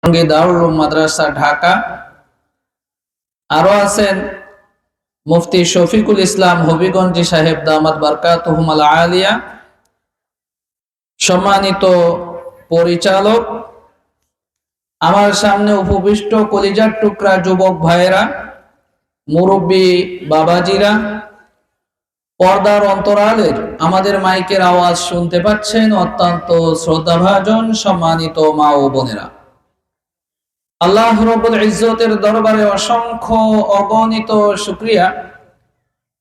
দারুল উলুম মাদ্রাসা ঢাকা। আরো আছেন মুফতি শফিকুল ইসলাম হবিগঞ্জি সাহেব দামাত বারকাতুহুল আলিয়া, সম্মানিত পরিচালক, আমার সামনে উপবিষ্ট কলিজার টুকরা যুবক ভাইয়েরা, মুরব্বী বাবাজিরা, পর্দার অন্তরালের আমাদের মাইকের আওয়াজ শুনতে পাচ্ছেন অত্যন্ত শ্রদ্ধাভাজন সম্মানিত মা ও বোনেরা, আল্লাহ রব্বুল ইজ্জতের দরবারে অসংখ্য অগণিত শুকরিয়া।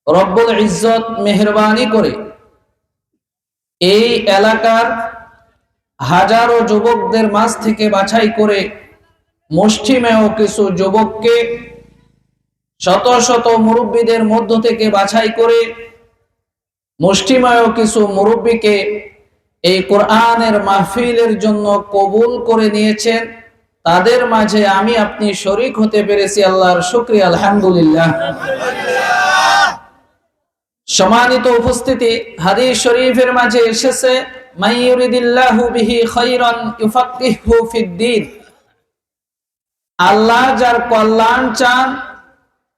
রব্বুল ইজ্জত মেহেরবানি করে এই এলাকার হাজারো যুবকদের মাঝ থেকে বাছাই করে মুষ্টিমেয় কিছু যুবককে শত শত মুরব্বীদের মধ্য থেকে বাছাই করে মুষ্টিমেয় কিছু মুরব্বীকে এই কোরআনের মাহফিলের জন্য কবুল করে নিয়েছেন। তাদের মাঝে আমি আপনি শরীক হতে পেরেছি, আল্লাহর শুকরিয়া, আলহামদুলিল্লাহ। সম্মানিত উপস্থিতি, হাদিস শরীফের মাঝে এসেছে, মাইয়ুরিদিল্লাহু বিহি খায়রান ইউফাক্কিহু ফিদ্দীন, আল্লাহ যার কল্যাণ চান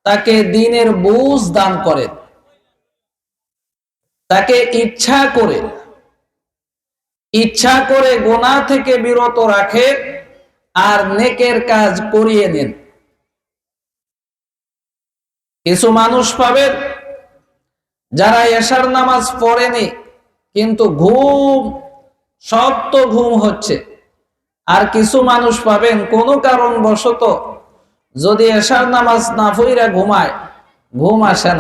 তাকে দ্বীনের বুঝ দান করেন, তাকে ইচ্ছা করে গুনাহ থেকে বিরত রাখে আর নেকের কাজ করিয়ে নেন। কিছু মানুষ পাবেন যারা এশার নামাজ পড়েনি কিন্তু শক্ত ঘুম হচ্ছে, আর কিছু মানুষ পাবেন কোনো কারণবশত যদি এশার নামাজ না পড়ে ঘুমায়, ঘুম আসে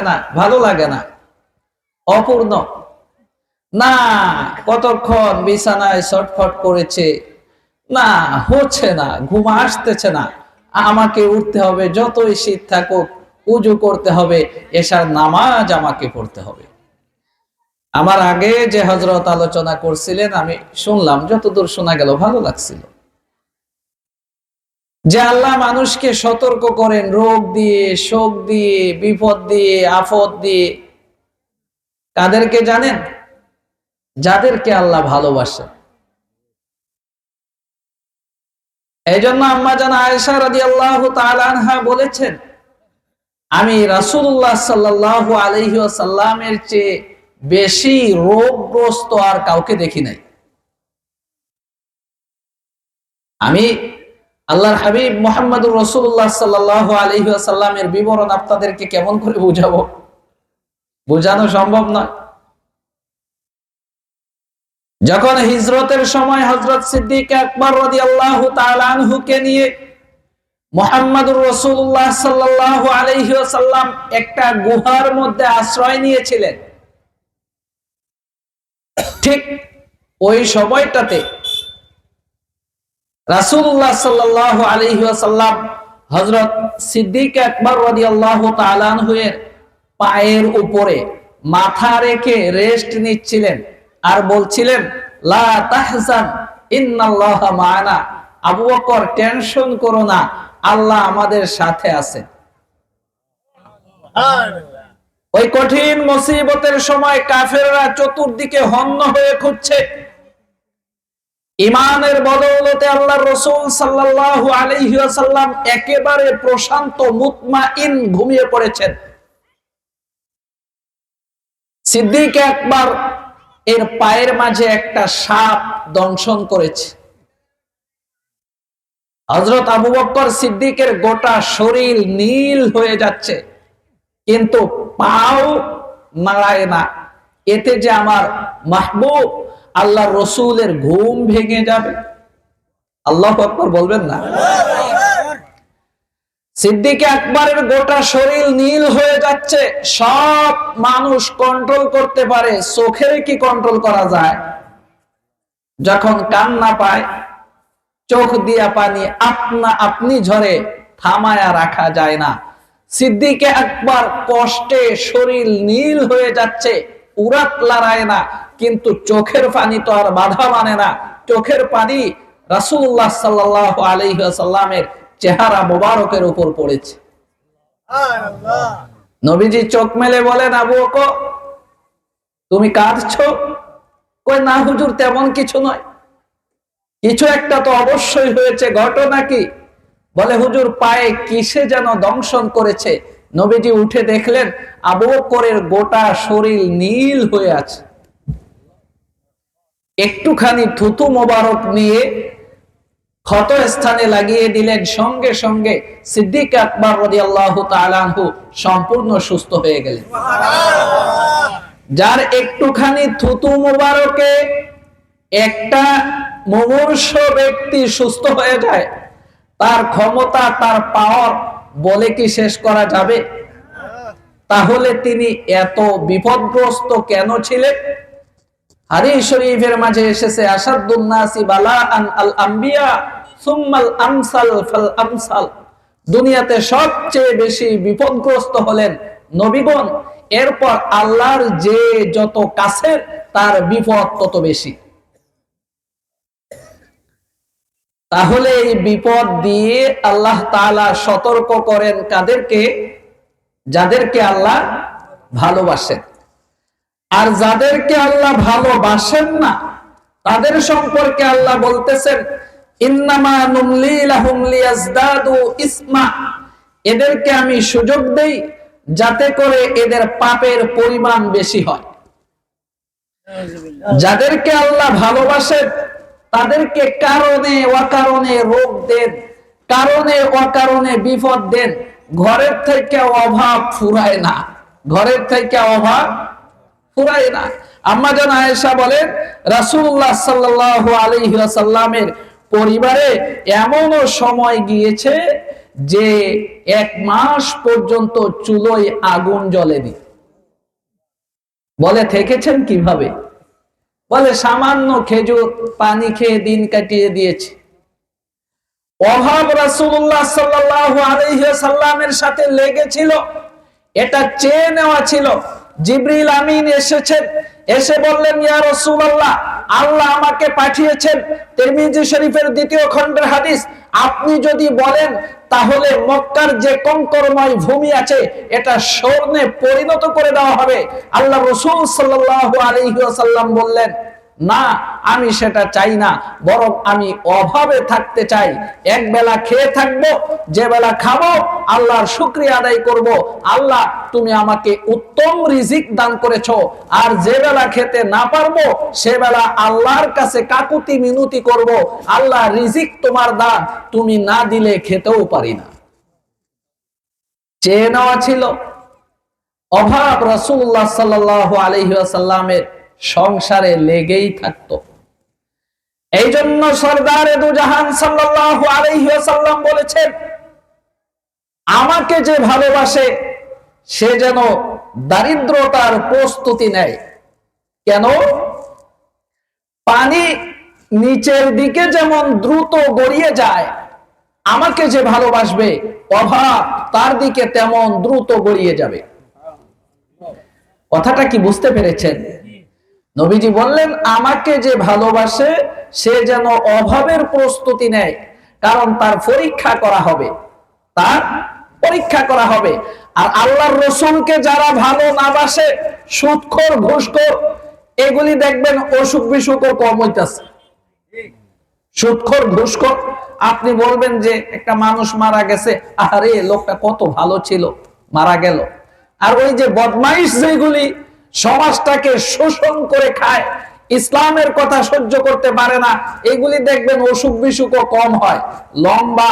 না, ভালো লাগে না, অপূর্ণ না, কতক্ষণ বিছানায় ছটফট করেছে, না হচ্ছে না, ঘুম আসতেছে না, আমাকে উঠতে হবে, যতই শীত থাকুক উজু করতে হবে, এশার নামাজ আমাকে পড়তে হবে। আমার আগে যে হযরত আলোচনা করছিলেন আমি শুনলাম, যতদূর শোনা গেল ভালো লাগছিল, যে আল্লাহ মানুষকে সতর্ক করেন রোগ দিয়ে, শোক দিয়ে, বিপদ দিয়ে, আফত দিয়ে। কাদেরকে জানেন? যাদেরকে আল্লাহ ভালোবাসেন। এই জন্য আম্মা জান আয়েশা রাদিয়াল্লাহু তাআলা আনহা বলেছেন, আমি রাসূলুল্লাহ সাল্লাল্লাহু আলাইহি ওয়াসাল্লামের চেয়ে বেশি রোগগ্রস্ত আর কাউকে দেখি নাই। আমি আল্লাহর হাবিব মুহাম্মদুর রাসূলুল্লাহ সাল্লাল্লাহু আলাইহি ওয়াসাল্লামের বিবরণ আপনাদেরকে কেমন করে বুঝাবো, বোঝানো সম্ভব নয়। যখন হিজরতের সময় হযরত সিদ্দিক আকবর রাদিয়াল্লাহু তাআলা আনহুকে নিয়ে মুহাম্মদুর রাসূলুল্লাহ সাল্লাল্লাহু আলাইহি ওয়াসাল্লাম একটা গুহার মধ্যে আশ্রয় নিয়েছিলেন, ঠিক ওই সময়টাতে রাসূলুল্লাহ সাল্লাল্লাহু আলাইহি ওয়াসাল্লাম হযরত সিদ্দিক আকবর রাদিয়াল্লাহু তাআলা আনহুর পায়ের উপরে মাথা রেখে রেস্ট নিচ্ছিলেন আর বলছিলেন, লা তাহজান ইন্নাল্লাহা মা'ানা, আবু বকর টেনশন করো না, আল্লাহ আমাদের সাথে আছেন। ওই কঠিন মুসিবতের সময় কাফেররা চতুর্দিকে হন্য হয়ে খুঁজছে, ঈমানের বদৌলতে আল্লাহর রাসূল সাল্লাল্লাহু আলাইহি ওয়াসাল্লাম একেবারে প্রশান্ত মুতমাইন ঘুমিয়ে পড়েছেন। সিদ্দিক আকবর এর পায়ের মাঝে একটা সাপ দংশন করেছে। হযরত আবু বকর সিদ্দিকের গোটা শরীর নীল হয়ে যাচ্ছে, কিন্তু পাও নাড়ায় না, এতে যে আমার মাহবুব আল্লাহর রাসূলের ঘুম ভেঙে যাবে। আল্লাহু আকবার বলবেন না? সিদ্দিক আকবরের গোটা শরীর নীল হয়ে যাচ্ছে। সব মানুষ কন্ট্রোল করতে পারে, চোখের কি কন্ট্রোল করা যায়? যখন কান্না পায় চোখ দিয়া পানি আপনি ঝরে, থামায়া রাখা যায় না। সিদ্দিক আকবর কষ্টে শরীর নীল হয়ে যাচ্ছে, উরাত লড়ায় না, কিন্তু চোখের পানি তো আর বাধা মানে না। চোখের পানি রাসূলুল্লাহ সাল্লাল্লাহু আলাইহি ওয়াসাল্লামের চেহারা মোবারকের উপর পড়েছে। সুবহানাল্লাহ। নবীজি চোখ মেলে বলেন, আবু বকর তুমি কাঁদছো? কই না হুজুর, তেমন কিছু নয়, কিছু একটা তো অবশ্যই হয়েছে। ঘটনা কি? বলে হুজুর পায়ে কিসে যেন দংশন করেছে। নবীজি উঠে দেখলেন আবু বকরের গোটা শরীর নীল হয়ে আছে। একটুখানি থুতু মোবারক নিয়ে ক্ষত স্থানে লাগিয়ে দিলেন, সঙ্গে সঙ্গে সিদ্দিক আকবর রাদিয়াল্লাহু তাআলা আনহু সম্পূর্ণ সুস্থ হয়ে গেলেন। যার একটুখানি থুতু মোবারকে একটা মুমূর্ষ ব্যক্তি সুস্থ হয়ে যায়, তার ক্ষমতা, তার পাওয়ার বলে কি শেষ করা যাবে? তাহলে তিনি এত বিপদগ্রস্ত কেন ছিলেন? হাদিস শরীফের মাঝে এসেছে, আসাদুন নাসি বালাআন আল আম্বিয়া সুম্মাল আমসাল ফাল আমসাল। দুনিয়াতে সবচেয়ে বেশি বিপদগ্রস্ত হলেন নবীগণ, এরপর আল্লাহর যে যত কাছের তার বিপদ তত বেশি। তাহলে এই বিপদ দিয়ে আল্লাহ তাআলা সতর্ক করেন কাদেরকে? যাদেরকে আল্লাহ ভালোবাসেন। আর যাদেরকে আল্লাহ ভালোবাসেন না তাদের সম্পর্কে আল্লাহ বলতেছেন, ইন্নামা নুমলি লাহুম লিয়াজদাদু ইসমা। এদেরকে আমি সুযোগ দেই যাতে করে এদের পাপের পরিমাণ বেশি হয়। যাদেরকে আল্লাহ ভালোবাসেন তাদেরকে কারণে অকারণে রোগ দেন, কারণে অকারণে বিপদ দেন। ঘরের থেকে অভাব ফুরায় না, ঘরের থেকে অভাব ফুরায় না। আম্মা জান আয়েশা বলেন, রাসূলুল্লাহ সাল্লাল্লাহু আলাইহি ওয়াসাল্লামের পরিবারে এমনও সময় গিয়েছে যে 1 মাস পর্যন্ত চুলোয় আগুন জ্বলেনি। বলে থেকেছেন কিভাবে? বলে সামান্য খেজুর পানি খেয়ে দিন কাটিয়ে দিয়েছে। অভাব রাসূলুল্লাহ সাল্লাল্লাহু আলাইহি ওয়াসাল্লামের সাথে লেগেছিল, এটা চেয়ে নেওয়া ছিল। জিবরিল আমিন এসেছেন, এসে বললেন, ইয়া রাসূলুল্লাহ, আল্লাহ আমাকে পাঠিয়েছেন। তিরমিজি শরীফের 2য় খণ্ডের হাদিস, আপনি যদি বলেন তাহলে মক্কার যে কঙ্করময় ভূমি আছে এটা স্বর্ণে পরিণত করে দেওয়া হবে। আল্লাহ রাসূল সাল্লাল্লাহু আলাইহি ওয়াসাল্লাম বললেন, না, আমি সেটা চাই না, বরং আমি অভাবে থাকতে চাই। এক বেলা খেয়ে থাকবো, যে বেলা খাবো আল্লাহর শুকরিয়া আদায় করব। আল্লাহ তুমি আমাকে উত্তম রিজিক দান করেছো। আর যে বেলা খেতে না পারবো সে বেলা আল্লাহর কাছে কাকুতি মিনতি করব, আল্লাহ রিজিক তোমার দান, তুমি না দিলে খেতেও পারি না। চেয়ে নেওয়া ছিল। অভাব রাসূলুল্লাহ সাল্লাল্লাহু আলাইহি ওয়াসাল্লামের সংসারে লেগেই থাকতো। এই জন্য সরদারে দু জাহান সাল্লাল্লাহু আলাইহি ওয়াসাল্লাম বলেছেন, আমাকে যে ভালোবাসে সে যেন দারিদ্রতার প্রস্তুতি নেয়। কেন? পানি নিচের দিকে যেমন দ্রুত গড়িয়ে যায়, আমাকে যে ভালোবাসবে অভাব তার দিকে তেমন দ্রুত গড়িয়ে যাবে। কথাটা কি বুঝতে পেরেছেন? নবীজি বললেন, আমাকে যে ভালোবাসে সে যেন অভাবের প্রস্তুতি নেয়, কারণ তার পরীক্ষা করা হবে, তার পরীক্ষা করা হবে। আর আল্লাহর রাসূলকে যারা ভালো না বাসে, সুদখোর ঘুষখোর, এগুলি দেখবেন অসুখ বিসুখও কম হইতাছে। সুদখোর ঘুষখোর, আপনি বলবেন যে একটা মানুষ মারা গেছে, আরে লোকটা কত ভালো ছিল, মারা গেল। আর ওই যে বদমাইশ যেগুলি সমাজটাকে শোষণ করে খায়, ইসলামের কথা সহ্য করতে পারে না, এগুলি দেখবেন অসুখ বিসুখও কম হয়, লম্বা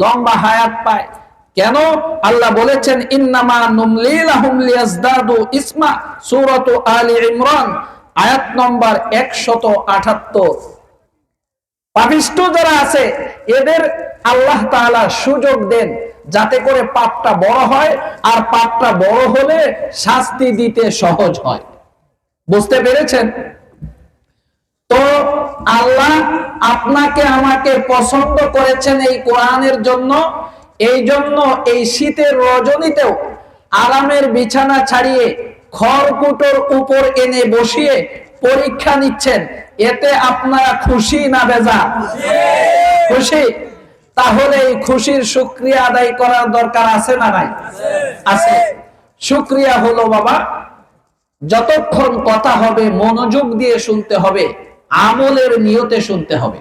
লম্বা হায়াত পায়। কেন? আল্লাহ বলেছেন, ইন্নামা নুমলি লাহুম লিয়াজদাদু ইসমা, সূরাতু আলী ইমরান আয়াত নম্বর 178। পাপিষ্ঠ যারা আছে এদের আল্লাহ তাআলা সুযোগ দেন যাতে করে পাপটা বড় হয়, আর পাপটা বড় হলে শাস্তি দিতে সহজ হয়। বুঝতে পেরেছেন? তো আল্লাহ আপনাকে আমাকে পছন্দ করেছেন এই কোরআনের জন্য। এই জন্য এই শীতের রজনীতেও আরামের বিছানা ছাড়িয়ে খড়কুটোর উপর এনে বসিয়ে পরীক্ষা নিচ্ছেন। এতে আপনারা খুশি না বেজার? খুশি। তাহলে এই খুশির শুকরিয়া আদায় করার দরকার আছে না নাই? আছে। শুকরিয়া হলো বাবা, যতক্ষণ কথা হবে মনোযোগ দিয়ে শুনতে হবে, আমলের নিয়তে শুনতে হবে।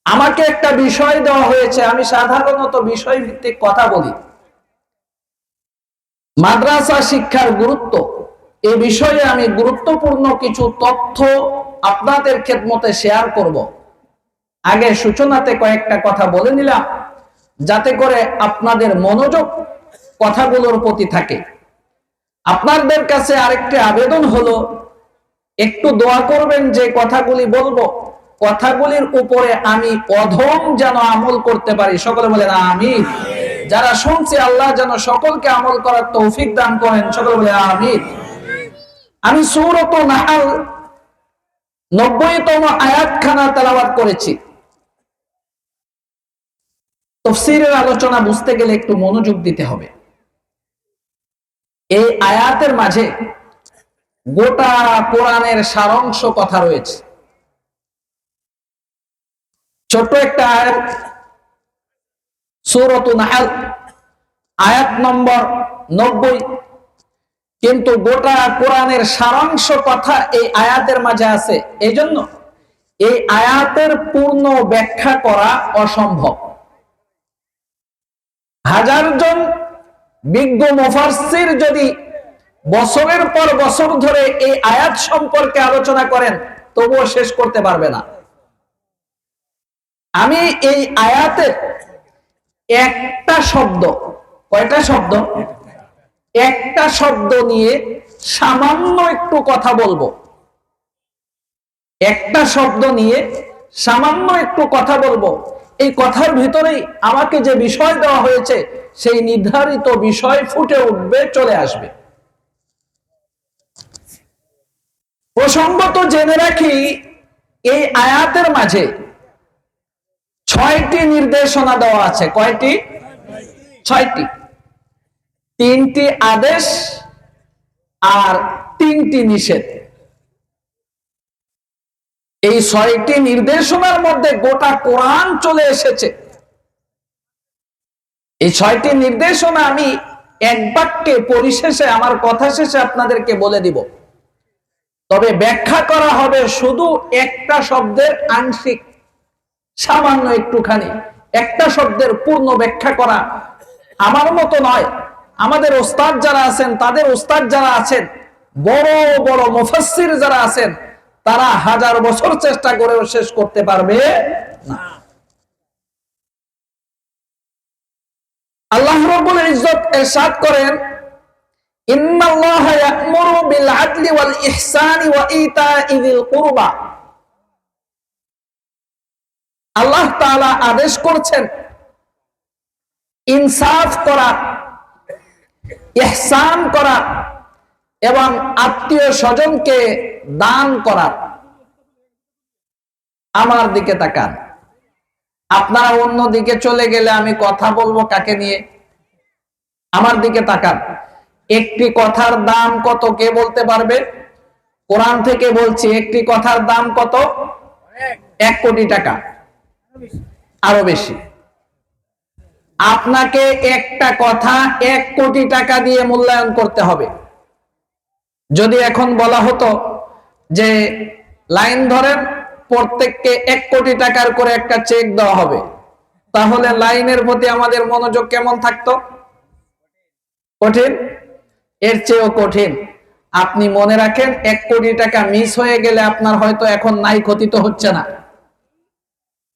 আমাকে একটা বিষয় দেওয়া হয়েছে, আমি সাধারণত বিষয় ভিত্তিক কথা বলি। মাদ্রাসা শিক্ষার গুরুত্ব, এই বিষয়ে আমি গুরুত্বপূর্ণ কিছু তথ্য আপনাদের খেদমতে শেয়ার করব। আগে সূচনাতে কয়েকটা কথা বলে নিলাম, যাতে করে আপনাদের মনোযোগ কথাগুলোর প্রতি থাকে। আপনাদের কাছে আরেকটি আবেদন হলো, একটু দোয়া করবেন যে কথাগুলি বলবো, কথাগুলির উপরে আমি অধম যেন আমল করতে পারি। সকলে বলেন আমিন। যারা শুনছে আল্লাহ যেন সকলকে আমল করার তৌফিক দান করেন। সকলে বলেন আমিন। আমি সূরাত নাহল 90তম আয়াতখানা তেলাওয়াত করেছি। তাফসীরের আলোচনা বুঝতে গেলে একটু মনোযোগ দিতে হবে। এই আয়াতের মাঝে গোটা কোরআনের সারাংশ কথা রয়েছে। ছোট একটা আয়াত, সূরাত নাহল আয়াত নম্বর 90, কিন্তু গোটা কোরআনের সারাংশ কথা এই আয়াতের মাঝে আছে। এজন্য এই আয়াতের পূর্ণ ব্যাখ্যা করা অসম্ভব। হাজারজন বিজ্ঞ মুফাসসির যদি বছরের পর বছর ধরে এই আয়াত সম্পর্কে আলোচনা করেন, তবুও শেষ করতে পারবে না। আমি এই আয়াতের একটা শব্দ, কয়টা শব্দ? একটা শব্দ নিয়ে সামান্য একটু কথা বলবো। একটা শব্দ নিয়ে সামান্য একটু কথা বলবো। এই কথার ভিতরেই আমাকে যে বিষয় দেওয়া হয়েছে সেই নির্ধারিত বিষয় ফুটে উঠবে, চলে আসবে। প্রসঙ্গত জেনে রাখি, এই আয়াতের মাঝে 6টি নির্দেশনা দেওয়া আছে। কয়টি? 6টি। 3টি আদেশ আর 3টি নিষেধ। এই 6টি নির্দেশনার মধ্যে গোটা কোরআন চলে এসেছে। এই 6টি নির্দেশনা আমি এক বাক্যে পরিশেষে, আমার কথা শেষে আপনাদেরকে বলে দিব। তবে ব্যাখ্যা করা হবে শুধু একটা শব্দের আংশিক, সামান্য একটুখানি। একটা শব্দের পূর্ণ ব্যাখ্যা করা আমার মতো নয়। আমাদের ওস্তাদ যারা আছেন, তাদের ওস্তাদ যারা আছেন, বড় বড় মুফাসসির যারা আছেন, তারা হাজার বছর চেষ্টা করেও শেষ করতে পারবে না। আল্লাহ রাব্বুল ইজ্জত ইরশাদ করেন, ইন্নাল্লাহা ইয়া'মুরু বিল আদলি ওয়াল ইহসানি ওয়া ইতা'i যিল কুরবা। আল্লাহ তাআলা আদেশ করছেন ইনসাফ করা, ইহসান করা এবং আত্মীয় স্বজনকে দান করা। আমার দিকে তাকান। আপনারা অন্য দিকে চলে গেলে আমি কথা বলবো কাকে নিয়ে? আমার দিকে তাকান। একটি কথার দাম কত, কে বলতে পারবে? কোরআন থেকে বলছি, একটি কথার দাম কত? 1 কোটি টাকা, আরো বেশি। আপনাকে একটা কথা 1 কোটি টাকা দিয়ে মূল্যায়ন করতে হবে। যদি এখন বলা হতো যে লাইন ধরেন, প্রত্যেককে 1 কোটি টাকার করে একটা চেক দেওয়া হবে, তাহলে লাইনের প্রতি আমাদের মনোযোগ কেমন থাকতো? কঠিন। এর চেয়েও কঠিন। আপনি মনে রাখেন, 1 কোটি টাকা মিস হয়ে গেলে আপনার হয়তো এখন নাই, ক্ষতি তো হচ্ছে না।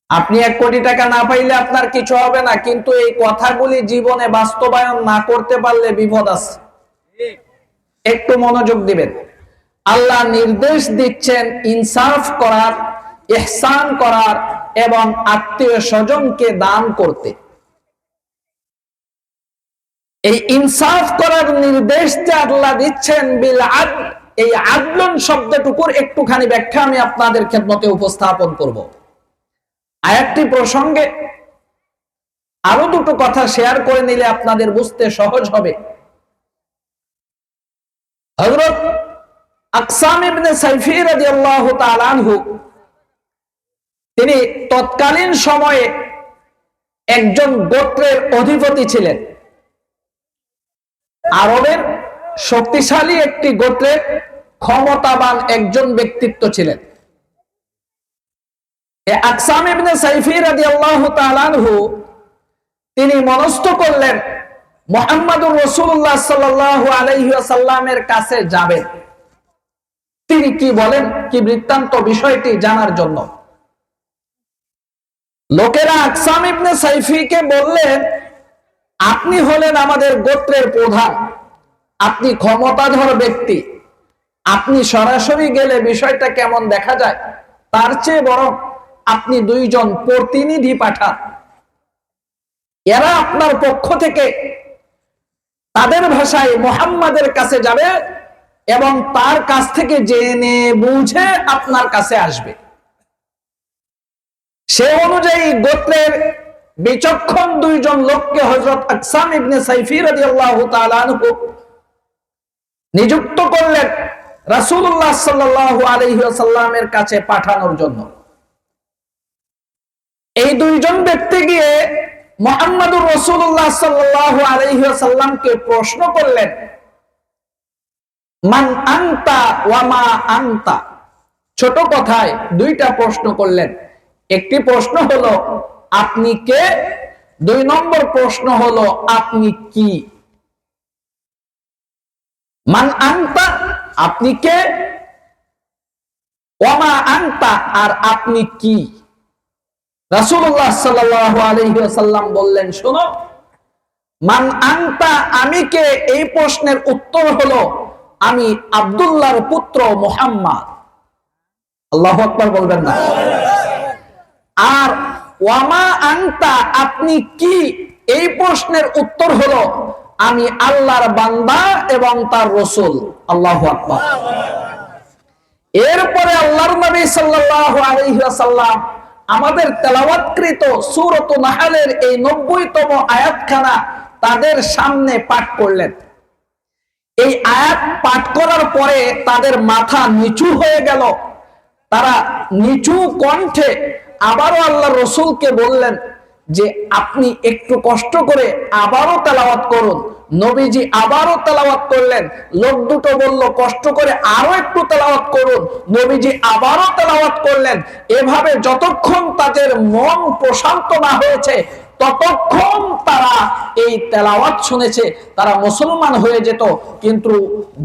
আপনি 1 কোটি টাকা না পাইলে আপনার কিছু হবে না, কিন্তু এই কথাগুলি জীবনে বাস্তবায়ন না করতে পারলে বিপদ আছে। একটু মনোযোগ দিবেন। আল্লাহ নির্দেশ দিচ্ছেন ইনসাফ করার, ইহসান করার এবং আত্মীয় স্বজনকে দান করতে। এই ইনসাফ করার নির্দেশ যে আল্লাহ দিচ্ছেন বিল আদল, এই আদলুন শব্দটুকুর একটুখানি ব্যাখ্যা আমি আপনাদের খেদমতে উপস্থাপন করব। আয়াতটি প্রসঙ্গে আরো দুটো কথা শেয়ার করে নিলে আপনাদের বুঝতে সহজ হবে। হযরত আকসাম ইবনে সাইফি রাদিয়াল্লাহু তাআলা আনহু, তিনি তৎকালীন সময়ে একজন গোত্রের অধিপতি ছিলেন। আরবের শক্তিশালী একটি গোত্রের ক্ষমতাবান একজন ব্যক্তিত্ব ছিলেন। আকসাম ইবনে সাইফি রাদিয়াল্লাহু তাআলা আনহু তিনি মনস্থ করলেন মুহাম্মদুর রাসূলুল্লাহ সাল্লাল্লাহু আলাইহি ওয়াসাল্লামের কাছে যাবেন, তিনি কি বলেন কি বৃত্তান্ত বিষয়টি জানার জন্য। লোকেরা আকসাম ইবনে সাইফিকে বললেন, আপনি হলেন আমাদের গোত্রের প্রধান, আপনি ক্ষমতাধর ব্যক্তি, আপনি সরাসরি গেলে বিষয়টা কেমন দেখা যায়, তার চেয়ে বরং আপনি দুইজন প্রতিনিধি পাঠান, এরা আপনার পক্ষ থেকে তাদের ভাষায় মুহাম্মাদের কাছে যাবে এবং তার কাছ থেকে জেনে বুঝে আপনার কাছে আসবে। সে অনুযায়ী গোত্রের বিচক্ষণ দুইজন লোককে হযরত আকসাম ইবনে সাইফি রাদিয়াল্লাহু তাআলা আনহু নিযুক্ত করলেন রাসূলুল্লাহ সাল্লাল্লাহু আলাইহি ওয়াসাল্লামের কাছে পাঠানোর জন্য। এই দুইজন ব্যক্তি গিয়ে মুহাম্মদুর রাসূলুল্লাহ সাল্লাল্লাহু আলাইহি ওয়াসাল্লামকে প্রশ্ন করলেন, মান আনতা ওয়া মা আনতা। ছোট কথায় দুইটা প্রশ্ন করলেন। একটি প্রশ্ন হলো আপনি কে, দুই নম্বর প্রশ্ন হলো আপনি কি। মান আনতা আপনি কে, ওয়া মা আনতা আর আপনি কি। রাসূলুল্লাহ সাল্লাল্লাহু আলাইহি ওয়াসাল্লাম বললেন, শোনো, মান আনতা আমি কে, এই প্রশ্নের উত্তর হলো আমি আব্দুল্লাহর পুত্র মুহাম্মদ। আল্লাহু আকবার বলবেন না। আর ওয়া মা আনতা আপনি কি, এই প্রশ্নের উত্তর হলো আমি আল্লাহর বান্দা এবং তার রাসূল। আল্লাহু আকবার। এরপরে আল্লাহর নবী সাল্লাল্লাহু আলাইহি ওয়াসাল্লাম আমাদের তেলাওয়াতকৃত সূরাত নাহলের এই 90তম আয়াতখানা তাদের সামনে পাঠ করলেন। এই আয়াত পাঠ করার পরে তাদের মাথা নিচু হয়ে গেল। তারা নিচু কণ্ঠে আবারও আল্লাহর রাসূলকে বললেন যে আপনি একটু কষ্ট করে আবারও তেলাওয়াত করুন। নবীজি আবারও তেলাওয়াত করলেন। লোক দুটো বলল কষ্ট করে আরো একটু তেলাওয়াত করুন। নবীজি আবারও তেলাওয়াত করলেন। এভাবে যতক্ষণ তাদের মন প্রশান্ত না হয়েছে ততক্ষণ তারা এই তেলাওয়াত শুনেছে। তারা মুসলমান হয়ে যেত, কিন্তু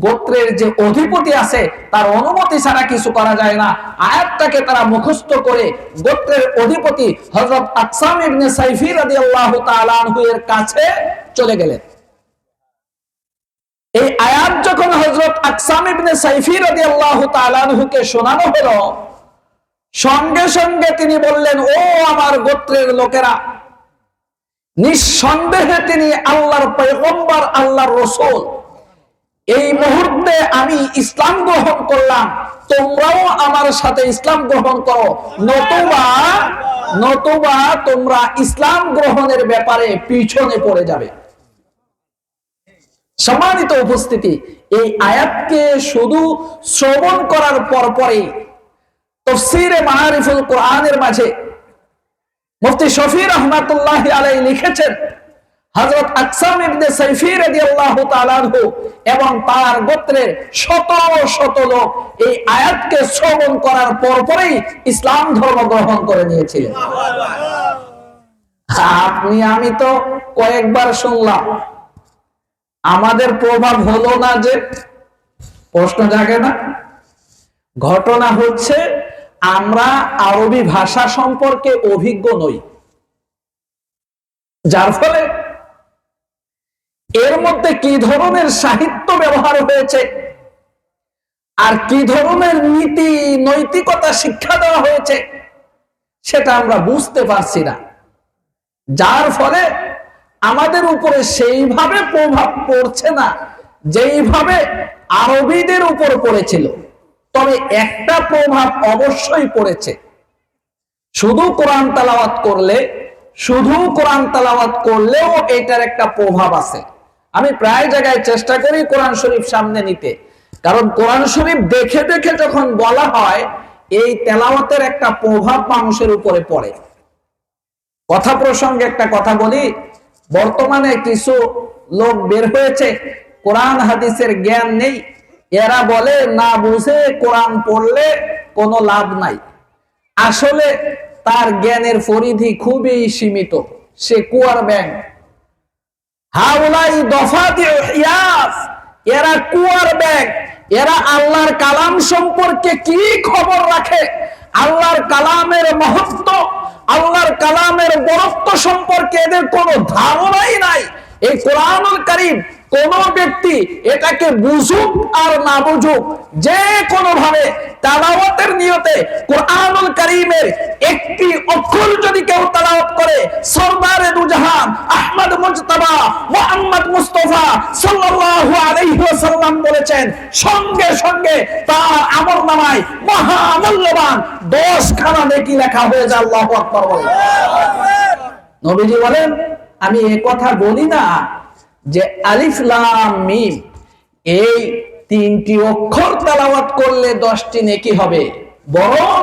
গোত্রের যে অধিপতি আছে তার অনুমতি ছাড়া কিছু করা যায় না। আয়াতটাকে তারা মুখস্থ করে গোত্রের অধিপতি হযরত আকসাম ইবনে সাইফি রাদিয়াল্লাহু তাআলা আনহু এর কাছে চলে গেলেন। এই আয়াত যখন হযরত আকসাম ইবনে সাইফি রাদিয়াল্লাহু তাআলা আনহুকে শোনানো হলো, সঙ্গে সঙ্গে তিনি বললেন, ও আমার গোত্রের লোকেরা, নিঃসন্দেহে তিনি আল্লাহর পয়গম্বর, আল্লাহর রাসূল। এই মুহূর্তে আমি ইসলাম গ্রহণ করলাম, তোমরাও আমার সাথে ইসলাম গ্রহণ করো, নতুবা তোমরা ইসলাম গ্রহণের ব্যাপারে পিছনে পড়ে যাবে। সম্মানিত উপস্থিতি, এই আয়াতকে শুধু শ্রবণ করার পরপরই তাফসীরে মাআরিফুল কোরআনের মাঝে মুফতি শফি রাহমাতুল্লাহি আলাইহি লিখেছেন, হযরত আকসাম ইবনে সাইফি রাদিয়াল্লাহু তাআলা আনহু এবং তার গোত্রের শত শত লোক এই আয়াতকে শ্রবণ করার পরপরই ইসলাম ধর্ম গ্রহণ করে নিয়েছিলেন। আপনি আমি তো কয়েকবার শুনলাম, আমাদের প্রভাব হলো না যে? প্রশ্ন জাগে না? ঘটনা হচ্ছে আমরা আরবি ভাষা সম্পর্কে অভিজ্ঞ নই, যার ফলে এর মধ্যে কি ধরনের সাহিত্য ব্যবহার হয়েছে আর কি ধরনের নীতি নৈতিকতা শিক্ষা দেওয়া হয়েছে সেটা আমরা বুঝতে পারছি না, যার ফলে আমাদের উপরে সেইভাবে প্রভাব পড়ছে না যেইভাবে আরবিদের উপর পড়েছিল। তবে একটা প্রভাব অবশ্যই পড়েছে। শুধু কোরআন তেলাওয়াত করলেও এটার একটা প্রভাব আছে। আমি প্রায় জায়গায় চেষ্টা করি কোরআন শরীফ সামনে নিতে, কারণ কোরআন শরীফ দেখে দেখে যখন বলা হয় এই তেলাওয়াতের একটা প্রভাব মানুষের উপরে পড়ে। কথা প্রসঙ্গে একটা কথা বলি, বর্তমানে কিছু লোক বের হয়েছে কোরআন হাদিসের জ্ঞান নেই, এরা বলে না বুঝে কোরআন পড়লে কোনো লাভ নাই। আসলে তার জ্ঞানের পরিধি খুবই সীমিত, সে কুয়ার ব্যাং। হাউলাই দফাতি ইয়াস, এরা কুয়ার ব্যাগ। এরা আল্লাহর কালাম সম্পর্কে কি খবর রাখে, আল্লাহর কালামের মহত্ব, আল্লাহর কালামের বরত্ব সম্পর্কে এদের কোনো ধারণাই নাই। এই কোরআনুল কারীম কোন ব্যক্তি এটাকে বুঝুক আর না বুঝুক, যে কোনো ভাবে তেলাওয়াতের নিয়তে কোরআনুল কারীমের একটি অক্ষর যদি কেউ তেলাওয়াত করে, সরদারে দু জাহান আহমদ মুজতবা মুহাম্মদ মুস্তাফা সাল্লাল্লাহু আলাইহি ওয়াসাল্লাম বলেছেন, সঙ্গে সঙ্গে তার আমলনামায় মহামূল্যবান 10 খানা নেকি লেখা হয়ে যায়। আল্লাহু আকবার বলেন। নবীজি বলেন, আমি এই কথা বলি না যে আলিফ লাম মিম এই 3টি অক্ষর তেলাওয়াত করলে 10টি নেকি হবে, বরং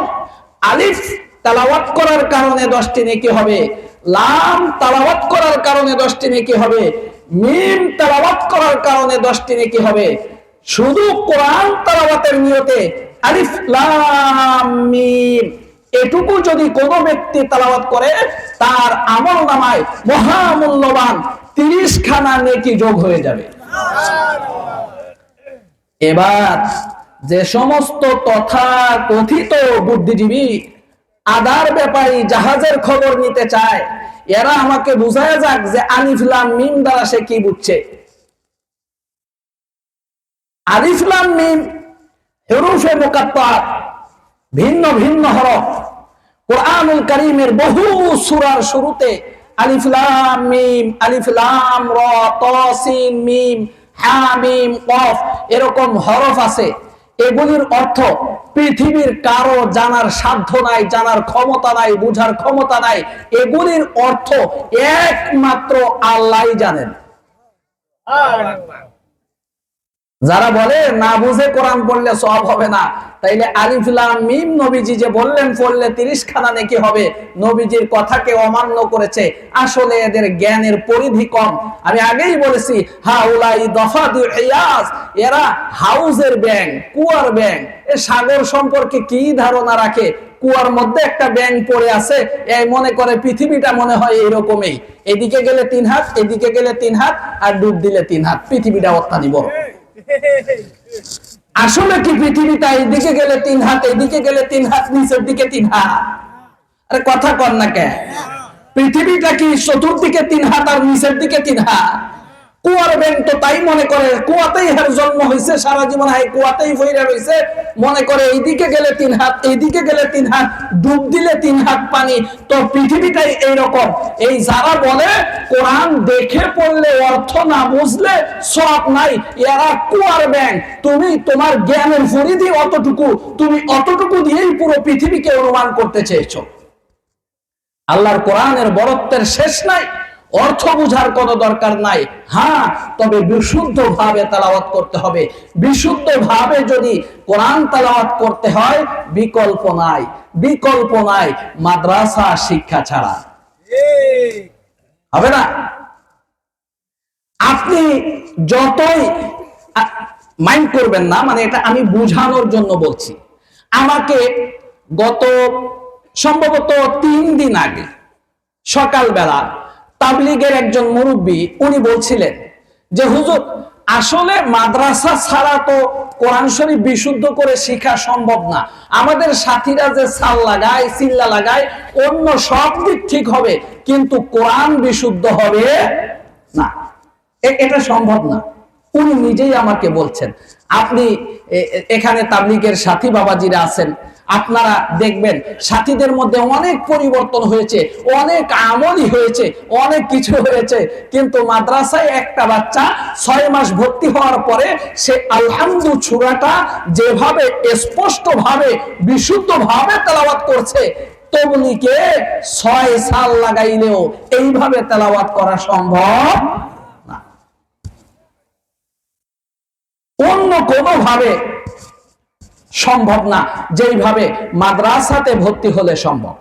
আলিফ তেলাওয়াত করার কারণে 10টি নেকি হবে, লাম তেলাওয়াত করার কারণে 10টি নেকি হবে, মিম তেলাওয়াত করার কারণে 10টি নেকি হবে। শুধু কোরআন তেলাওয়াতের নিয়তে আলিফ লাম মিম এটুকু যদি কোনো ব্যক্তি তেলাওয়াত করে, তার আমলনামায় মহামূল্যবান 30 খানা নেকি যোগ হয়ে যাবে। এবার যে সমস্ত তথাকথিত বুদ্ধিজীবী আদার ব্যাপারী জাহাজের খবর নিতে চায়, এরা আমাকে বুঝায় যাক যে আলিফ লাম মিম দ্বারা সে কি বুঝছে। আলিফ লাম মিম হুরুফে মুকাত্তাত, ভিন্ন ভিন্ন হরফ। কোরআনুল কারীমের বহু সূরার শুরুতে আলিফ লাম মিম, আলিফ লাম র, ত সিন মিম, হা মিম কফ এরকম হরফ আছে। এগুলির অর্থ পৃথিবীর কারো জানার সাধ্য নাই, জানার ক্ষমতা নাই, বুঝার ক্ষমতা নাই। এগুলির অর্থ একমাত্র আল্লাহই জানেন। যারা বলে না বুঝে কোরআন পড়লে সওয়াব হবে না, তাইলে আলিফ লাম মিম নবীজি যে বললেন পড়লে 30 খানা নেকি হবে, নবীজির কথাকে অমান্য করেছে। আসলে এদের জ্ঞানের পরিধি কম। আমি আগেই বলেছি, হাউলাই দফাদু হিয়াস, এরা হাউজের ব্যাং, কুয়ার ব্যাং। এ সাগর সম্পর্কে কি ধারণা রাখে? কুয়ার মধ্যে একটা ব্যাং পড়ে আছে, এই মনে করে পৃথিবীটা মনে হয় এরকমই, এদিকে গেলে 3 হাত, এদিকে গেলে 3 হাত, আর ডুব দিলে 3 হাত, পৃথিবীটা অত্যানি বড়। আসলে কি পৃথিবীটা এদিকে গেলে 3 হাত, এদিকে গেলে 3 হাত, নিচের দিকে 3 হাত? আরে কথা কর না কে? পৃথিবীটা কি চতুর্দিকে 3 হাত আর নিচের দিকে 3 হাত? কুয়ার ব্যাং তো তাই মনে করে, কুয়াতেই হার জন্ম হয়েছে, সারা জীবন হাই কুয়াতেই ফইরা রয়েছে, মনে করে এইদিকে গেলে 3 হাত, এইদিকে গেলে 3 হাত, ডুব দিলে 3 হাত পানি। তো পৃথিবীটাই এইরকম। এই যারা বলে কোরআন দেখে পড়লে অর্থ না বুঝলে সওয়াব নাই, এরা কুয়ার ব্যাং। তুমি তোমার জ্ঞানের পরিধি অতটুকু, তুমি অতটুকু দিয়েই পুরো পৃথিবীকে অনুমান করতে চেয়েছো। আল্লাহর কোরআনের বরত্বের শেষ নাই, অর্থ বুঝার কোনো দরকার নাই। হ্যাঁ, তবে বিশুদ্ধ ভাবে তেলাওয়াত করতে হবে। বিশুদ্ধ ভাবে যদি কোরআন তেলাওয়াত করতে হয়, বিকল্প নাই, বিকল্প নাই মাদ্রাসা শিক্ষা ছাড়া হবে না। আপনি যতই মাইন্ড করবেন না, মানে এটা আমি বুঝানোর জন্য বলছি। আমাকে গত সম্ভবত 3 দিন আগে সকালবেলা তাবলীগের একজন মুরব্বী উনি বলছিলেন যে হুজুর, আসলে মাদ্রাসা ছাড়া তো কোরআন শরীফ বিশুদ্ধ করে শেখা সম্ভব না। আমাদের সাথীরা যে সাল লাগায়, চিল্লা লাগায়, অন্য সব দিক ঠিক হবে, কিন্তু কোরআন বিশুদ্ধ হবে না, এটা সম্ভব না। উনি নিজেই আমাকে বলছেন। আপনি এখানে তাবলীগের সাথী বাবাজিরা আছেন, আপনারা দেখবেন সাথীদের মধ্যে অনেক পরিবর্তন হয়েছে, অনেক আমলই হয়েছে, অনেক কিছু হয়েছে, কিন্তু মাদ্রাসায় একটা বাচ্চা 6 মাস ভর্তি হওয়ার পরে সে আলহামদু সূরাটা যেভাবে স্পষ্ট ভাবে বিশুদ্ধ ভাবে তেলাওয়াত করছে, তবলিগে 6 সাল লাগাইলেও এইভাবে তেলাওয়াত করা সম্ভব না। অন্য কোনো ভাবে সম্ভব না, যেইভাবে মাদ্রাসাতে ভর্তি হলে সম্ভব।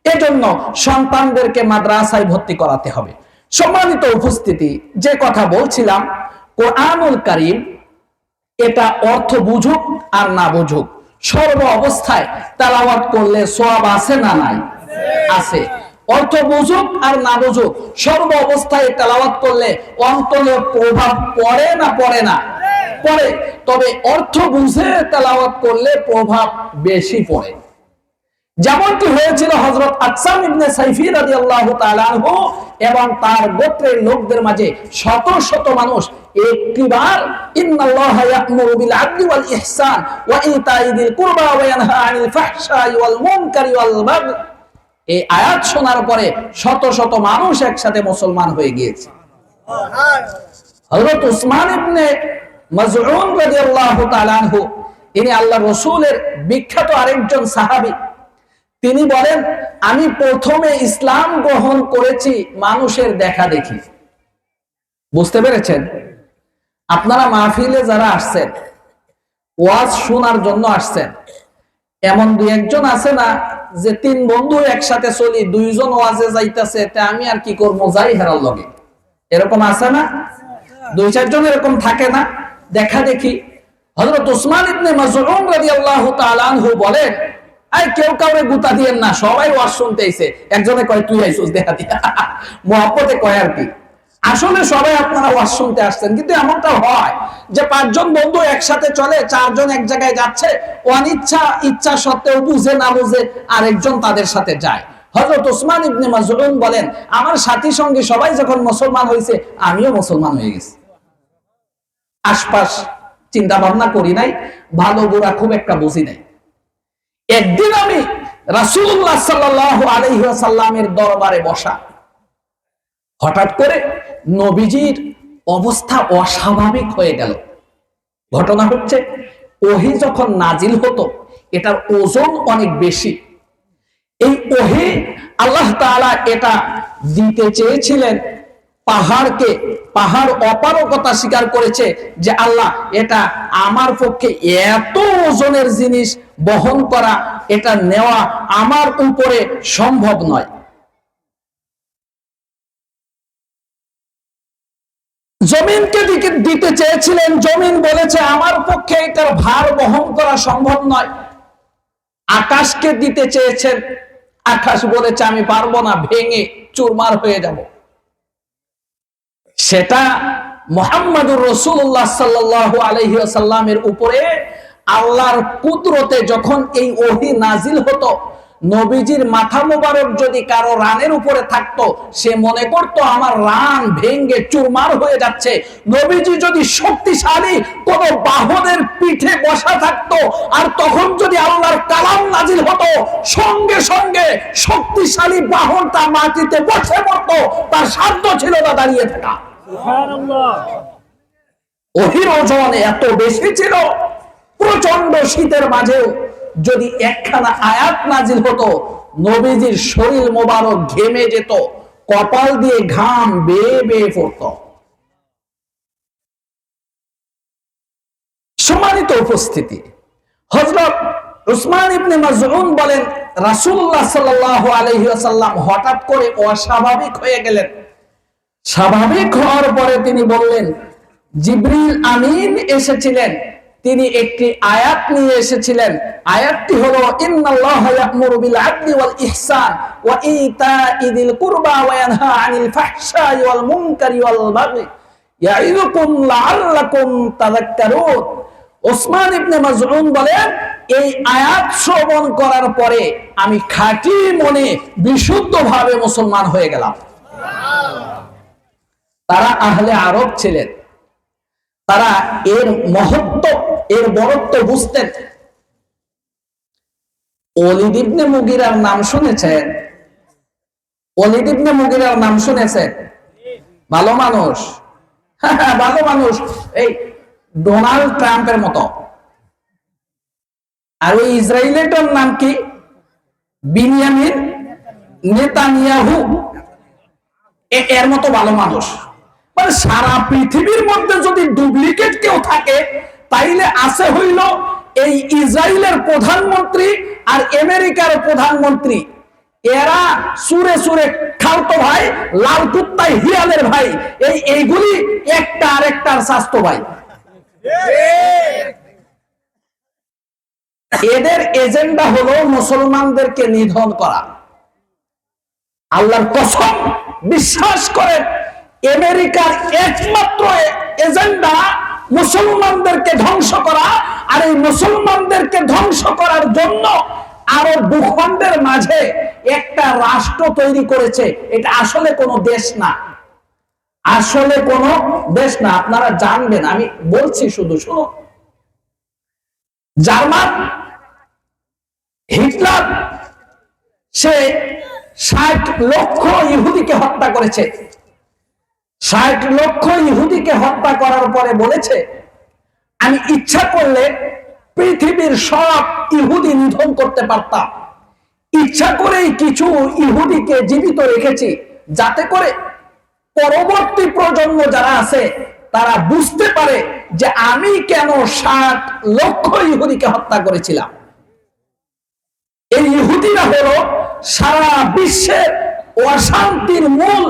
এজন্য সন্তানদেরকে মাদ্রাসায় ভর্তি করাতে হবে। সম্মানিত উপস্থিতি, যে কথা বলছিলাম, কোরআনুল কারীম এটা অর্থ বুঝুক আর না বুঝুক, সর্ব অবস্থায় তেলাওয়াত করলে সওয়াব আছে না নাই? আছে। অর্থ বুঝুক আর না বুঝুক, সর্ব অবস্থায় তেলাওয়াত করলে অন্তরে প্রভাব পড়ে না পড়ে না? পড়ে। তবে অর্থ বুঝে তেলাওয়াত করলে প্রভাব বেশি পড়ে। যেমনটি হয়েছিল হযরত আকসাম ইবনে সাইফি রাদিয়াল্লাহু তাআলা আনহু এবং তার গোত্রের লোকদের মাঝে শত শত মানুষ একটিবার ইন্নাল্লাহা ইয়া'মুরু বিল আদলি ওয়াল ইহসান ওয়া ইতাই যিল কুরবা ওয়া ইয়ানহা আনিল ফাহশাই ওয়াল মুনকারি ওয়াল বাগই, এই আয়াত শোনার পরে শত শত মানুষ একসাথে মুসলমান হয়ে গিয়েছে। হযরত উসমান ইবনে মাজউন রাদিয়াল্লাহু তাআলা আনহু, ইনি আল্লাহর রাসূলের বিখ্যাত আরেকজন সাহাবী, তিনি বলেন, আমি প্রথমে ইসলাম গ্রহণ করেছি মানুষের দেখা দেখি। বুঝতে পেরেছেন? আপনারা মাহফিলে যারা আসছেন, ওয়াজ শোনার জন্য আসছেন, এমন দুই একজন আছে না যে তিন বন্ধু একসাথে চলি, দুইজন ওয়াজে যাইতেছে, তা আমি আর কি করবো, যাই হেরার লগে, এরকম আছে না? দুই চারজন এরকম থাকে না দেখা দেখি। হযরত উসমান ইবনে মাজউন রাদিয়াল্লাহু তাআলা আনহু বলেন, আই কেউ কাউরে গুতা দিয়েন না, সবাই ওয়াজ শুনতে আইছে। একজনে কয় তুই আইছস দেখা দিয়া, মুহাব্বতে কয় আর কি। আসলে সবাই আপনারা ওয়াজ শুনতে আসছেন, কিন্তু এমনটা হয় যে পাঁচজন বন্ধু একসাথে চলে, চারজন এক জায়গায় যাচ্ছে, অনিচ্ছা ইচ্ছা সত্ত্বেও বুঝে না বুঝে আরেকজন তাদের সাথে যায়। হযরত উসমান ইবনে মাজউন বলেন, আমার সাথী সঙ্গী সবাই যখন মুসলমান হয়েছে, আমিও মুসলমান হয়ে গেছি। আশপাশ চিন্তা ভাবনা করি নাই, ভালো বুড়া খুব একটা বুঝি নাই। একদিন আমি রাসূলুল্লাহ সাল্লাল্লাহু আলাইহি ওয়াসাল্লামের দরবারে বসা, হঠাৎ করে নবীজির অবস্থা অস্বাভাবিক হয়ে গেল। ঘটনা হচ্ছে, ওহী যখন নাজিল হতো, এটার ওজন অনেক বেশি। এই ওহী আল্লাহ তাআলা এটা দিতে চেয়েছিলেন পাহাড়কে। পাহাড় অপারগতা স্বীকার করেছে যে আল্লাহ, এটা আমার পক্ষে এত ওজনের জিনিস বহন করা, এটা নেওয়া আমার উপরে সম্ভব নয়। জমিনকে দিতে চেয়েছিলেন, জমিন বলেছে আমার পক্ষে এটার ভার বহন করা সম্ভব নয়। আকাশকে দিতে চেয়েছেন, আকাশ বলেছে আমি পারবো না, ভেঙে চুরমার হয়ে যাব। সেটা মুহাম্মদুর রাসূলুল্লাহ সাল্লাল্লাহু আলাইহি ওয়াসাল্লামের উপরে আল্লাহর কুদরতে যখন এই ওহী নাজিল হতো, নবীজির মাথা মোবারক যদি কারো রানের উপরে থাকতো, সে মনে করতো আমার রান ভেঙে চুরমার হয়ে যাচ্ছে। নবীজি যদি শক্তিশালী কোন বাহনের পিঠে বসা থাকতো, আর তখন যদি আল্লাহর কালাম নাজিল হতো, সঙ্গে সঙ্গে শক্তিশালী বাহনটা মাটিতে বসে পড়তো, তার সাধ্য ছিল না দাঁড়িয়ে থাকা। সুবহানাল্লাহ। ওহীর ওজন এত বেশি ছিল, প্রচন্ড শীতের মাঝেও যদি একখানা আয়াত নাজিল হতো, নবীজির শরীর মোবারক ঘেমে যেত, কপাল দিয়ে ঘাম বেয়ে বেয়ে পড়ত। সম্মানিত উপস্থিতি, হযরত উসমান ইবনে মাজউন বলেন, রাসূলুল্লাহ সাল্লাল্লাহু আলাইহি ওয়াসাল্লাম হঠাৎ করে অস্বাভাবিক হয়ে গেলেন। স্বাভাবিক হওয়ার পরে তিনি বললেন, জিবরিল আমিন এসেছিলেন, তিনি একটি আয়াত নিয়ে এসেছিলেন। আয়াতটি হলো, ইন্নাল্লাহা ইয়া'মুরু বিল আদলি ওয়াল ইহসান ওয়া ইতাই যিল কুরবা ওয়া ইয়ানহা আনিল ফাহশাই ওয়াল মুনকারি ওয়াল বাগই ইয়াইযুকুম লাআল্লাকুম তাযাক্কারুন। উসমান ইবনে মাজউন বলেন, এই আয়াত শ্রবণ করার পরে আমি খাঁটি মনে বিশুদ্ধভাবে মুসলমান হয়ে গেলাম। তারা আহলে আরব ছিলেন, তারা এর মহত্ব, এর বড়ত্ব বুঝতেন। ওলীদ ইবনে মুগীরার নাম শুনেছেন? ওলীদ ইবনে মুগীরার নাম শুনেছেন? ভালো মানুষ, ভালো মানুষ, এই ডোনাল্ড ট্রাম্পের মতো। আর ওই ইসরায়েলের নাম কি? বিনিয়ামিন নেতানিয়াহু। এর মতো ভালো মানুষ। মানে সারা পৃথিবীর মধ্যে যদি ডুপ্লিকেট কেউ থাকে, তাইলে আছে হইল এই ইসরায়েলের প্রধানমন্ত্রী আর আমেরিকার প্রধানমন্ত্রী। এরা সুরে সুরে খালতো ভাই, লাল কুত্তায় হিয়ালের ভাই, এইগুলি একটা আরেকটার স্বাস্থ্য ভাই। এদের এজেন্ডা হলো মুসলমানদেরকে নিধন করা। আল্লাহর কসম, বিশ্বাস করেন, আমেরিকার একমাত্র এজেন্ডা মুসলমানদেরকে ধ্বংস করা। আর এই মুসলমানদেরকে ধ্বংস করার জন্য আরব ভূখণ্ডের মাঝে একটা রাষ্ট্র তৈরি করেছে। এটা আসলে কোনো দেশ না, আসলে কোনো দেশ না। আপনারা জানবেন, আমি বলছি শুধু শুনো। জার্মান হিটলার সে 60 লক্ষ ইহুদিকে হত্যা করেছে। 60 লক্ষ ইহুদিকে হত্যা করার পরে বলেছে, আমি ইচ্ছা করলে পৃথিবীর সব ইহুদি নিধন করতে পারতাম। ইচ্ছা করেই কিছু ইহুদিকে জীবিত রেখেছি, যাতে করে পরবর্তী প্রজন্ম যারা আছে তারা বুঝতে পারে যে আমি কেন 60 লক্ষ ইহুদিকে হত্যা করেছিলাম। এই ইহুদিরা হলো সারা বিশ্বের অশান্তির মূল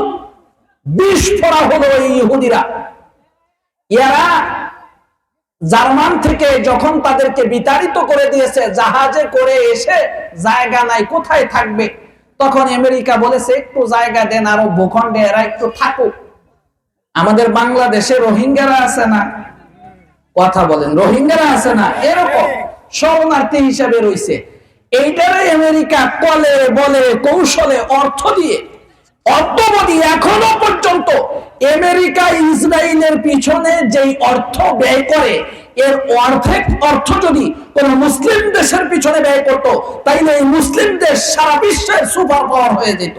বিস্ফোরা হলো এই ইহুদিরা। এরা জার্মান থেকে যখন তাদেরকে বিতাড়িত করে দিয়েছে, জাহাজে করে এসে জায়গা নাই, কোথায় থাকবে, তখন আমেরিকা বলেছে একটু জায়গা দেন আরব ভূখণ্ডে, এরা একটু থাকুক। আমাদের বাংলাদেশে রোহিঙ্গারা আছে না, কথা বলেন, রোহিঙ্গারা আছে না, এরকম শরণার্থী হিসেবে রয়েছে। এইটারে আমেরিকা কলে বলে কৌশলে অর্থ দিয়ে অদ্যবধি এখনো পর্যন্ত আমেরিকা ইসরায়েলের পিছনে যেই অর্থ ব্যয় করে, এর অর্ধেক অর্থ যদি কোন মুসলিম দেশের পিছনে ব্যয় করত, তাইলে এই মুসলিম দেশ সারা বিশ্বের সুপার পাওয়ার হয়ে যেত।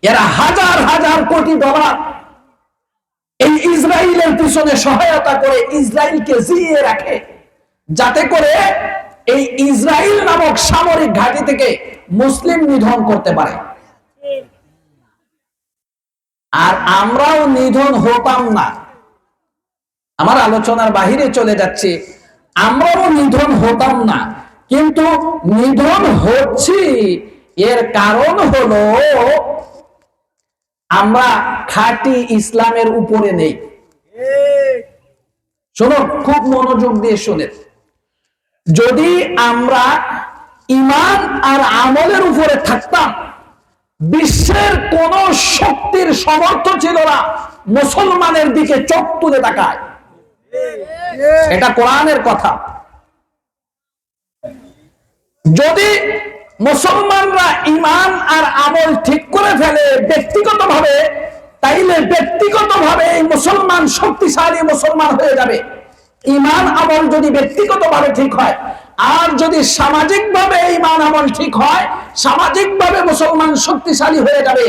এরা হাজার হাজার কোটি ডলার এই ইসরায়েলের পিছনে সহায়তা করে ইসরায়েলকে জিইয়ে রাখে, যাতে করে এই ইসরায়েল নামক সামরিক ঘাঁটি থেকে মুসলিম নিধন করতে পারে। আর আমরাও নিধন হতাম না, আমার আলোচনার বাহিরে চলে যাচ্ছে, আমরাও নিধন হতাম না, কিন্তু নিধন হচ্ছি এর কারণ হলো আমরা খাঁটি ইসলামের উপরে নেই। শোনো, খুব মনোযোগ দিয়ে শোনেন, যদি আমরা ঈমান আর আমলের উপরে থাকতাম, বিশ্বের কোন শক্তির সামর্থ্য ছিল না মুসলমানের দিকে চোখ তুলে তাকায়। এটা কোরআনের কথা। যদি মুসলমানরা ঈমান আর আমল ঠিক করে ফেলে ব্যক্তিগতভাবে, তাইলে ব্যক্তিগতভাবে এই মুসলমান শক্তিশালী মুসলমান হয়ে যাবে। ঈমান আমল যদি ব্যক্তিগতভাবে ঠিক হয়, আর যদি সামাজিকভাবে ঈমান আমল ঠিক হয়, সামাজিকভাবে মুসলমান শক্তিশালী হয়ে যাবে।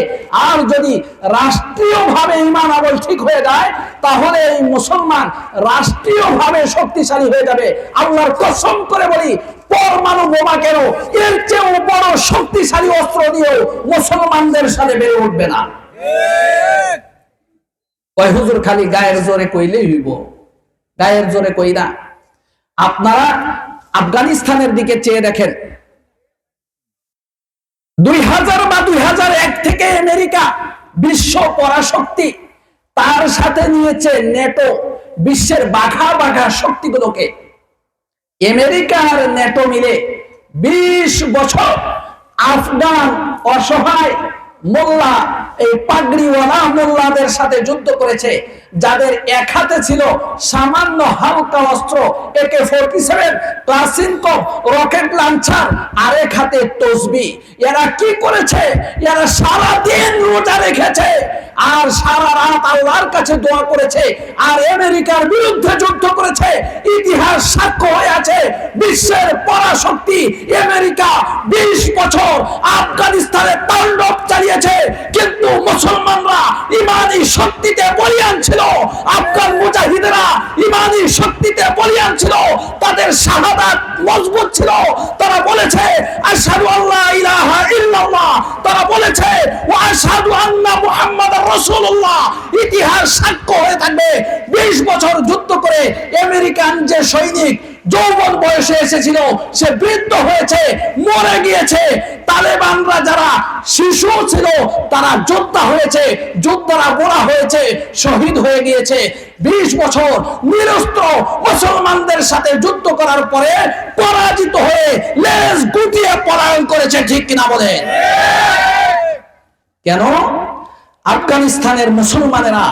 আর যদি রাষ্ট্রীয়ভাবে ঈমান আমল ঠিক হয়ে যায়, তাহলে এই মুসলমান রাষ্ট্রীয়ভাবে শক্তিশালী হয়ে যাবে। আল্লাহর কসম করে বলি, পরমাণু বোমা কেন, এর চেয়েও বড় শক্তিশালী অস্ত্র দিয়েও মুসলমানদের সাথে বেড়ে উঠবে না। ওই হুজুর খালি গায়ের জোরে কইলেই হইব, গায়ের জোরে কই না। আপনারা আফগানিস্তানের দিকে চেয়ে দেখেন, 2000 বা 2001 থেকে আমেরিকা বিশ্ব পরাশক্তি, তার সাথে নিয়েছে নেটো, বিশ্বের বাঘা বাঘা শক্তিগুলোকে। আমেরিকা আর নেটো মিলে 20 বছর আফগান অসহায় মোল্লা, এই পাগড়িওয়ালা মোল্লাদের সাথে যুদ্ধ করেছে, যাদের এক হাতে ছিল সামান্য হালকা অস্ত্র AK-47 ক্লাসিনকভ রকেট লঞ্চার, আরেক হাতে তসবিহ। এরা কি করেছে? এরা সারা দিন রোজা রেখেছে আর সারা রাত আল্লাহর কাছে দোয়া করেছে, আর আমেরিকার বিরুদ্ধে যুদ্ধ করেছে। ইতিহাস সাক্ষ্য হয়ে আছে, বিশ্বের পরাশক্তি আমেরিকা 20 বছর আফগানিস্তানে তাণ্ডব চালিয়েছে, কিন্তু মুসলমানরা ইমানি শক্তিতে বলিয়ান ছিল। আফগান মুজাহিদেরা ইমানি শক্তিতে বলিয়ান ছিল, তাদের শাহাদাত মজবুত ছিল। তারা বলেছে আশহাদু আল্লা ইলাহা ইল্লাল্লাহ, তারা বলেছে ওয়া আশহাদু আন্না মুহাম্মাদার রাসূলুল্লাহ। ইতিহাস সাক্ষ্য হয়ে থাকবে, 20 বছর যুদ্ধ করে আমেরিকান যে সৈনিক যৌবন বয়সে এসেছিল সে বৃদ্ধ হয়েছে, মরে গিয়েছে। তালেবানরা যারা শিশু ছিল তারা যোদ্ধা হয়েছে, যোদ্ধারা গোড়া হয়েছে, শহীদ হয়ে গিয়েছে। 20 বছর নিরস্ত্র মুসলমানদের সাথে যুদ্ধ করার পরে পরাজিত হয়ে লেজ গুটিয়ে পলায়ন করেছে, ঠিক কিনা বলে? কেন? আফগানিস্তানের মুসলমানেরা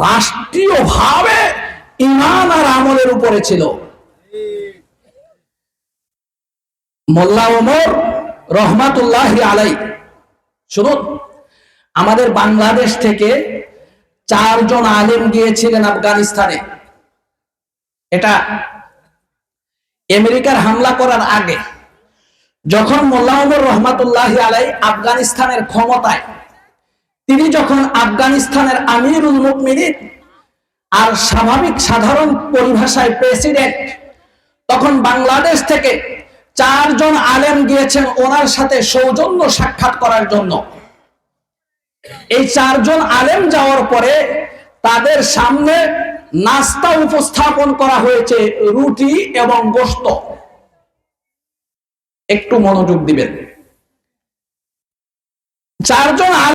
রাষ্ট্রীয়ভাবে ঈমান আর আমলের উপরে ছিল। মোল্লা ওমর রহমাতুল্লাহি আলাই, শুনুন, আমাদের বাংলাদেশ থেকে 4 জন আলেম গিয়েছিলেন আফগানিস্তানে। এটা আমেরিকার হামলা করার আগে, যখন মোল্লা ওমর রহমাতুল্লাহি আলাই আফগানিস্তানের ক্ষমতায়, তিনি যখন আফগানিস্তানের আমিরুল মুমিনিন আর স্বাভাবিক সাধারণ পরিভাষায় প্রেসিডেন্ট, তখন বাংলাদেশ থেকে 4 জন আলেম গিয়েছেন ওনার সাথে সৌজন্য সাক্ষাৎ করার জন্য। এই 4 জন আলেম যাওয়ার পরে তাদের সামনে নাস্তা উপস্থাপন করা হয়েছে, রুটি এবং গোশত। একটু মনোযোগ দিবেন। 4 জন